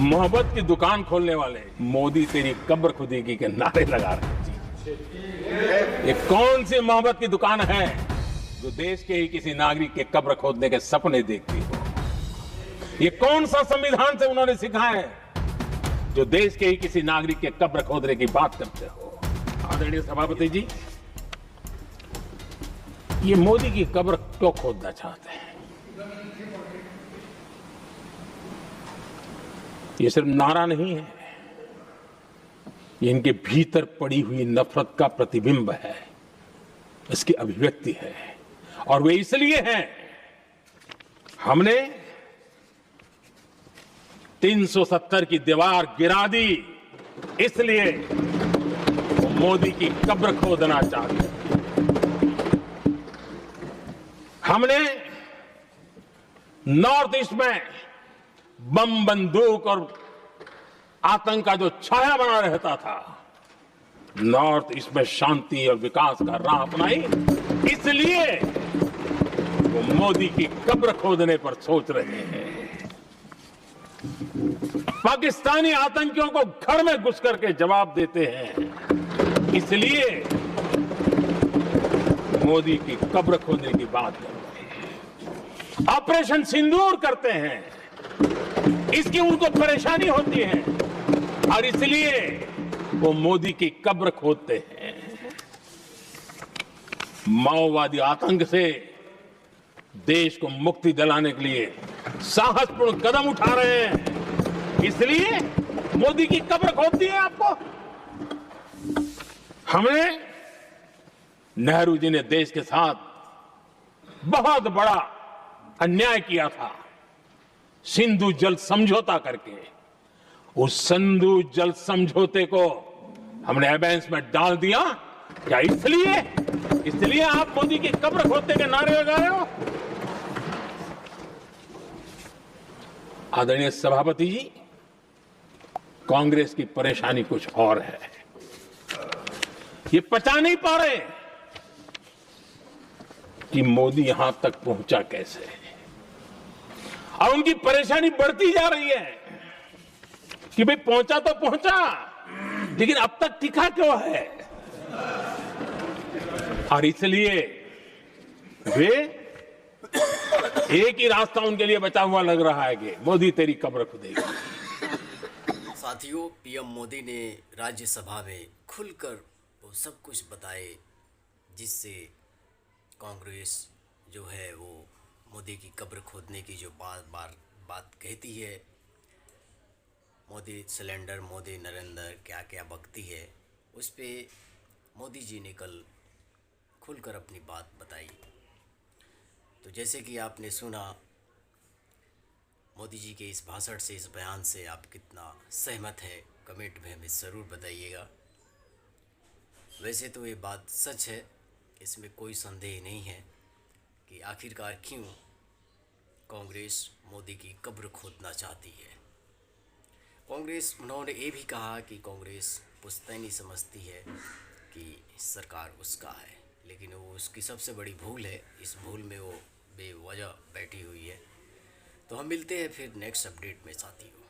मोहब्बत की दुकान खोलने वाले मोदी तेरी कब्र खुदेगी के नारे लगा रहे हैं। ये कौन सी मोहब्बत की दुकान है जो देश के ही किसी नागरिक के कब्र खोदने के सपने देखती हो? ये कौन सा संविधान से उन्होंने सीखा है जो देश के ही किसी नागरिक के कब्र खोदने की बात करते हो? आदरणीय सभापति जी, ये मोदी की कब्र क्यों खोदना चाहते हैं? ये सिर्फ नारा नहीं है, ये इनके भीतर पड़ी हुई नफरत का प्रतिबिंब है, इसकी अभिव्यक्ति है। और वे इसलिए हैं, हमने 370 की दीवार गिरा दी, इसलिए वो मोदी की कब्र खोदना चाहते हैं। हमने नॉर्थ ईस्ट में बम बंदूक और आतंक का जो छाया बना रहता था, नॉर्थ ईस्ट में शांति और विकास का राह अपनाई, इसलिए वो मोदी की कब्र खोदने पर सोच रहे हैं। पाकिस्तानी आतंकियों को घर में घुस करके जवाब देते हैं, इसलिए मोदी की कब्र खोदने की बात करते हैं। ऑपरेशन सिंदूर करते हैं, इसकी उनको परेशानी होती है और इसलिए वो मोदी की कब्र खोदते हैं। माओवादी आतंक से देश को मुक्ति दिलाने के लिए साहसपूर्ण कदम उठा रहे हैं, इसलिए मोदी की कब्र खोदती है आपको। हमने नेहरू जी ने देश के साथ बहुत बड़ा अन्याय किया था, सिंधु जल समझौता करके। उस सिंधु जल समझौते को हमने एबेंस में डाल दिया। क्या इसलिए आप मोदी की कब्र खोदने के नारे लगा रहे हो? आदरणीय सभापति जी, कांग्रेस की परेशानी कुछ और है। ये पचा नहीं पा रहे कि मोदी यहां तक पहुंचा कैसे, और उनकी परेशानी बढ़ती जा रही है कि भाई पहुंचा तो पहुंचा, लेकिन अब तक टिका क्यों है? और इसलिए वे एक ही रास्ता उनके लिए बचा हुआ लग रहा है कि मोदी तेरी कब्र खुदेगी। साथियों, पीएम मोदी ने राज्यसभा में खुलकर वो सब कुछ बताए जिससे कांग्रेस जो है वो मोदी की कब्र खोदने की जो बात कहती है, मोदी सिलेंडर, मोदी नरेंद्र, क्या क्या बकती है, उस पे मोदी जी ने कल खुलकर अपनी बात बताई। तो जैसे कि आपने सुना, मोदी जी के इस भाषण से, इस बयान से आप कितना सहमत है, कमेंट में हमें ज़रूर बताइएगा। वैसे तो ये बात सच है, इसमें कोई संदेह नहीं है कि आखिरकार क्यों कांग्रेस मोदी की कब्र खोदना चाहती है। कांग्रेस, उन्होंने ये भी कहा कि कांग्रेस पुश्तैनी समझती है कि सरकार उसका है, लेकिन वो उसकी सबसे बड़ी भूल है। इस भूल में वो बेवजह बैठी हुई है। तो हम मिलते हैं फिर नेक्स्ट अपडेट में साथियों।